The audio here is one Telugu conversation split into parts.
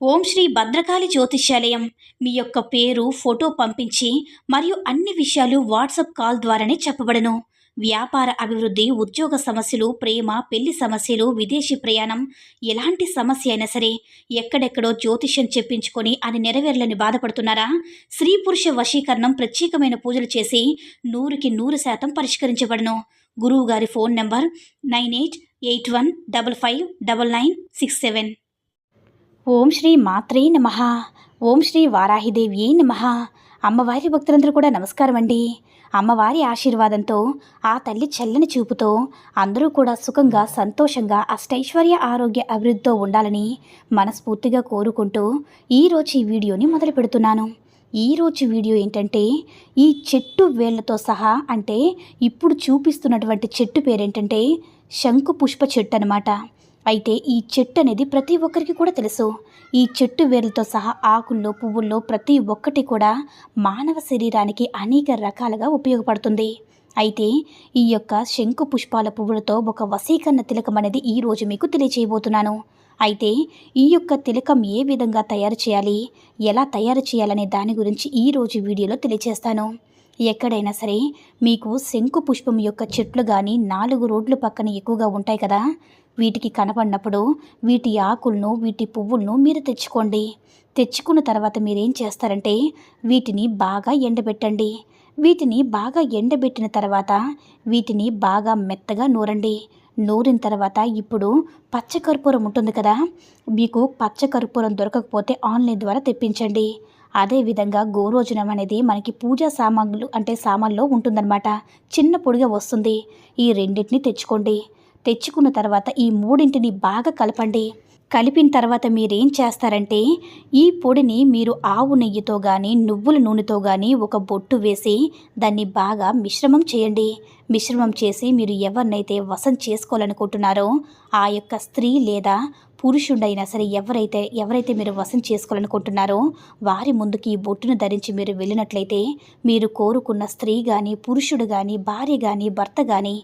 ఓం శ్రీ భద్రకాళి జ్యోతిష్యాలయం. మీ యొక్క పేరు, ఫోటో పంపించి మరియు అన్ని విషయాలు వాట్సాప్ కాల్ ద్వారానే చెప్పబడను. వ్యాపార అభివృద్ధి, ఉద్యోగ సమస్యలు, ప్రేమ, పెళ్లి సమస్యలు, విదేశీ ప్రయాణం, ఎలాంటి సమస్య అయినా సరే ఎక్కడెక్కడో జ్యోతిష్యం చెప్పించుకొని అది నెరవేర్లని బాధపడుతున్నారా? స్త్రీ పురుష వశీకరణం ప్రత్యేకమైన పూజలు చేసి 100% పరిష్కరించబడను. గురువు గారి ఫోన్ నంబర్ 9881559967. ఓం శ్రీ మాత్రే నమః. ఓం శ్రీ వారాహిదేవి నమః. అమ్మవారి భక్తులందరూ కూడా నమస్కారం అండి. అమ్మవారి ఆశీర్వాదంతో, ఆ తల్లి చల్లని చూపుతో అందరూ కూడా సుఖంగా, సంతోషంగా, అష్టైశ్వర్య, ఆరోగ్య అభివృద్ధితో ఉండాలని మనస్ఫూర్తిగా కోరుకుంటూ ఈరోజు ఈ వీడియోని మొదలు పెడుతున్నాను. ఈరోజు వీడియో ఏంటంటే, ఈ చెట్టు వేళ్లతో సహా, అంటే ఇప్పుడు చూపిస్తున్నటువంటి చెట్టు పేరేంటంటే శంకు పుష్ప చెట్టు అనమాట. అయితే ఈ చెట్టు అనేది ప్రతి ఒక్కరికి కూడా తెలుసు. ఈ చెట్టు వేర్లతో సహా ఆకుల్లో, పువ్వుల్లో ప్రతి ఒక్కటి కూడా మానవ శరీరానికి అనేక రకాలుగా ఉపయోగపడుతుంది. అయితే ఈ యొక్క శంకు పుష్పాల పువ్వులతో ఒక వశీకరణ తిలకం అనేది ఈరోజు మీకు తెలియజేయబోతున్నాను. అయితే ఈ యొక్క తిలకం ఏ విధంగా తయారు చేయాలి, ఎలా తయారు చేయాలనే దాని గురించి ఈరోజు వీడియోలో తెలియజేస్తాను. ఎక్కడైనా సరే మీకు శంకు పుష్పం యొక్క చెట్లు కానీ 4 రోడ్ల పక్కన ఎక్కువగా ఉంటాయి కదా, వీటికి కనపడినప్పుడు వీటి ఆకులను, వీటి పువ్వులను మీరు తెచ్చుకోండి. తెచ్చుకున్న తర్వాత మీరేం చేస్తారంటే వీటిని బాగా ఎండబెట్టండి. వీటిని బాగా ఎండబెట్టిన తర్వాత వీటిని బాగా మెత్తగా నూరండి. నూరిన తర్వాత ఇప్పుడు పచ్చకర్పూరం ఉంటుంది కదా, మీకు పచ్చకర్పూరం దొరకకపోతే ఆన్లైన్ ద్వారా తెప్పించండి. అదేవిధంగా గోరోజనం అనేది మనకి పూజా సామాన్లో ఉంటుందన్నమాట. చిన్న పొడిగా వస్తుంది. ఈ రెండింటిని తెచ్చుకోండి. తెచ్చుకున్న తర్వాత ఈ మూడింటిని బాగా కలపండి. కలిపిన తర్వాత మీరేం చేస్తారంటే ఈ పొడిని మీరు ఆవు నెయ్యితో కానీ, నువ్వుల నూనెతో కానీ ఒక బొట్టు వేసి దాన్ని బాగా మిశ్రమం చేయండి. మిశ్రమం చేసి మీరు ఎవరినైతే వశం చేసుకోవాలనుకుంటున్నారో ఆ యొక్క స్త్రీ లేదా పురుషుడైనా సరే ఎవరైతే మీరు వశం చేసుకోవాలనుకుంటున్నారో వారి ముందుకి ఈ బొట్టును ధరించి మీరు వెళ్ళినట్లయితే మీరు కోరుకున్న స్త్రీ కానీ, పురుషుడు కానీ, భార్య కానీ, భర్త కానీ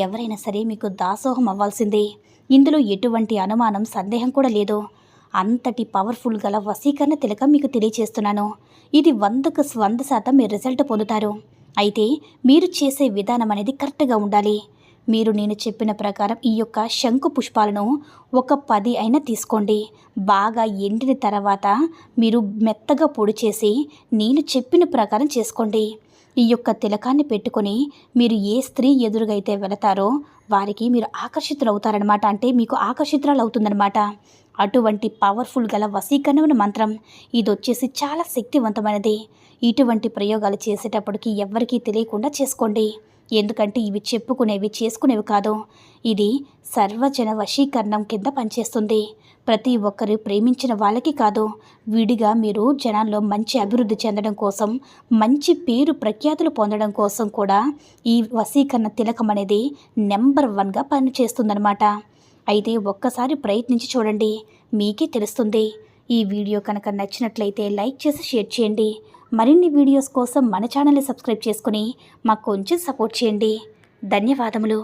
ఎవరైనా సరే మీకు దాసోహం అవ్వాల్సిందే. ఇందులో ఎటువంటి అనుమానం, సందేహం కూడా లేదు. అంతటి పవర్ఫుల్ గల వశీకరణ తిలకం మీకు తెలియచేస్తున్నాను. ఇది 100కు 100% మీరు రిజల్ట్ పొందుతారు. అయితే మీరు చేసే విధానం అనేది కరెక్ట్గా ఉండాలి. మీరు నేను చెప్పిన ప్రకారం ఈ యొక్క శంకు పుష్పాలను ఒక 10 అయినా తీసుకోండి. బాగా ఎండిన తర్వాత మీరు మెత్తగా పొడి చేసి నేను చెప్పిన ప్రకారం చేసుకోండి. ఈ యొక్క తిలకాన్ని పెట్టుకొని మీరు ఏ స్త్రీ ఎదురుగా అయితే వెళతారో వారికి మీరు ఆకర్షితులు అవుతారనమాట. అంటే మీకు ఆకర్షితురాలు అవుతుందనమాట. అటువంటి పవర్ఫుల్ గల వశీకరణ మంత్రం ఇది వచ్చేసి చాలా శక్తివంతమైనది. ఇటువంటి ప్రయోగాలు చేసేటప్పటికి ఎవ్వరికీ తెలియకుండా చేసుకోండి. ఎందుకంటే ఇవి చెప్పుకునేవి, చేసుకునేవి కాదు. ఇది సర్వజన వశీకరణం కింద పనిచేస్తుంది. ప్రతి ఒక్కరు ప్రేమించిన వాళ్ళకి కాదు, విడిగా మీరు జనాల్లో మంచి అభివృద్ధి చెందడం కోసం, మంచి పేరు ప్రఖ్యాతులు పొందడం కోసం కూడా ఈ వశీకరణ తిలకం అనేది నెంబర్ 1గా పనిచేస్తుందన్నమాట. అయితే ఒక్కసారి ప్రయత్నించి చూడండి, మీకే తెలుస్తుంది. ఈ వీడియో కనుక నచ్చినట్లయితే లైక్ చేసి షేర్ చేయండి. మరిన్ని వీడియోస్ కోసం మన ఛానల్ని సబ్స్క్రైబ్ చేసుకుని మాకు కొంచెం సపోర్ట్ చేయండి. ధన్యవాదములు.